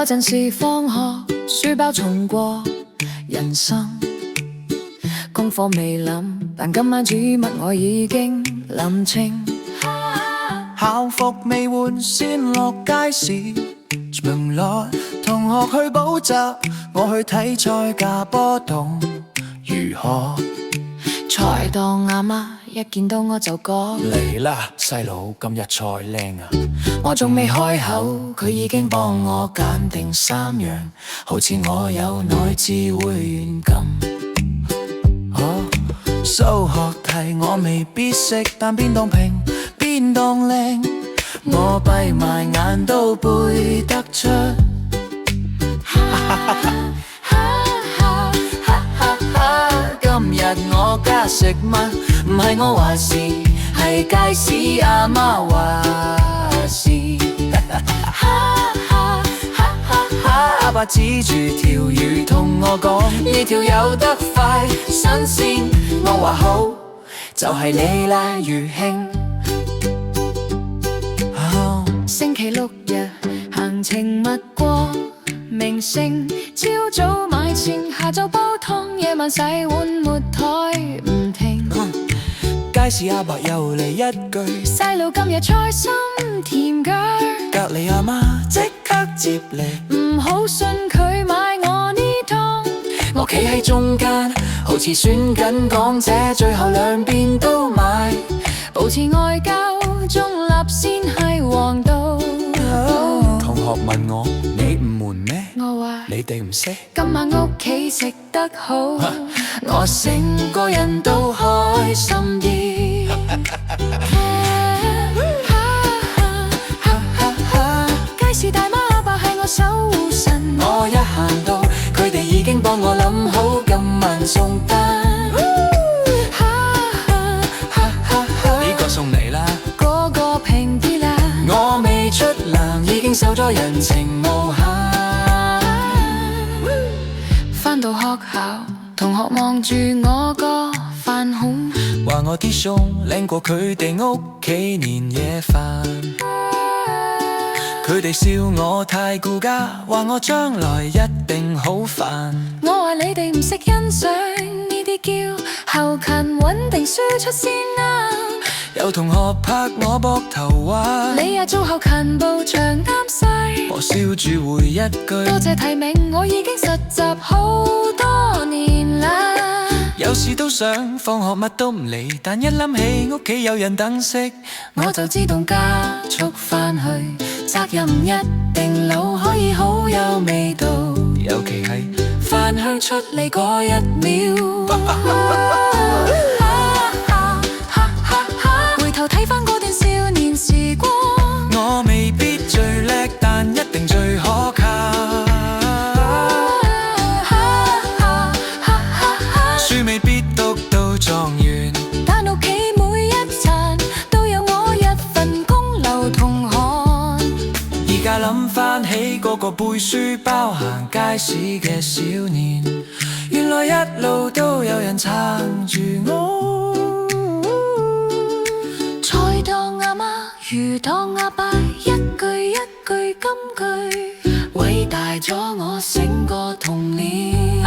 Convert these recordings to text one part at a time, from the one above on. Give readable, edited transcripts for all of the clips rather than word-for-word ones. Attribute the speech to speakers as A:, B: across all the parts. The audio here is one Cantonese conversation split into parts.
A: 嗰陣時放學，書包重過人生，功課未諗，但今晚主物我已經諗清。
B: 校服未換先落街市，巡邏同學去補習，我去睇賽架波動如何？
A: 才當阿媽一見到我就講
B: 嚟啦，細佬今日菜靚啊！
A: 我仲未開口，佢已經幫我揀定3樣，好似我有內置會員咁。
B: 數學題我未必識，但邊當平邊當靚，我閉埋眼都背得出。今日我加食物，唔係我話事，係街市阿媽話事。阿爸指住條魚同我講，呢條游得快新鮮，我話好，就係你啦餘興。
A: 星期六日行程密過名勝，朝早買餸，下晝煲湯，夜晚洗碗抹台唔停。
B: 街市阿伯又嚟一句，
A: 細路今日菜心甜腳，
B: 隔離阿媽即刻接嚟，
A: 唔好信佢買我呢湯。
B: 我企喺中間，好似選緊港姐，最後兩邊都買，
A: 保持外交中立先係王道。
B: 同學問我你唔悶咩？
A: 我話
B: 你哋唔識。
A: 今晚屋企食得好，我成個人都開心啲。街市大媽阿伯係我守護神，
B: 我一行到，佢哋已經幫我諗好今晚送單。呢個送你啦，
A: 嗰個平啲啦，
B: 我未出糧已經收咗人情無限。
A: 返到學校，同學望住我個飯孔，
B: 話我啲餸靚過佢哋屋企年夜飯。佢哋笑我太顧家，話我將來一定好煩。
A: 我話你哋唔識欣賞呢啲叫後勤穩定輸出先啦。
B: 有同學拍我膊頭話，
A: 你呀做後勤部長啱晒。
B: 我笑住回一句，
A: 多謝提名，我已經實習好多年啦。
B: 有時都想放學乜都唔理，但一諗起屋企有人等食，
A: 我就自動加速返去。責任一定留，可以好有味道，
B: 尤其係
A: 飯香出嚟嗰一秒。回頭睇返嗰段少年時光，
B: 我未必最叻，但一定最可靠。書未必讀到狀元，
A: 但屋企每一餐都有我一份功勞同汗。
B: 而家諗返起嗰個背書包行街市嘅少年，原來一路都有人撐住我。
A: 菜當阿媽，魚當阿伯，一句一句金句，偉大咗我成個童年。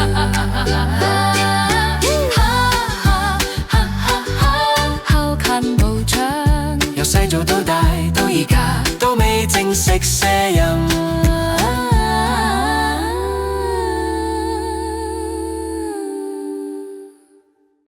A: 後勤部長，
B: 由細做到大，到而家都未正式卸任。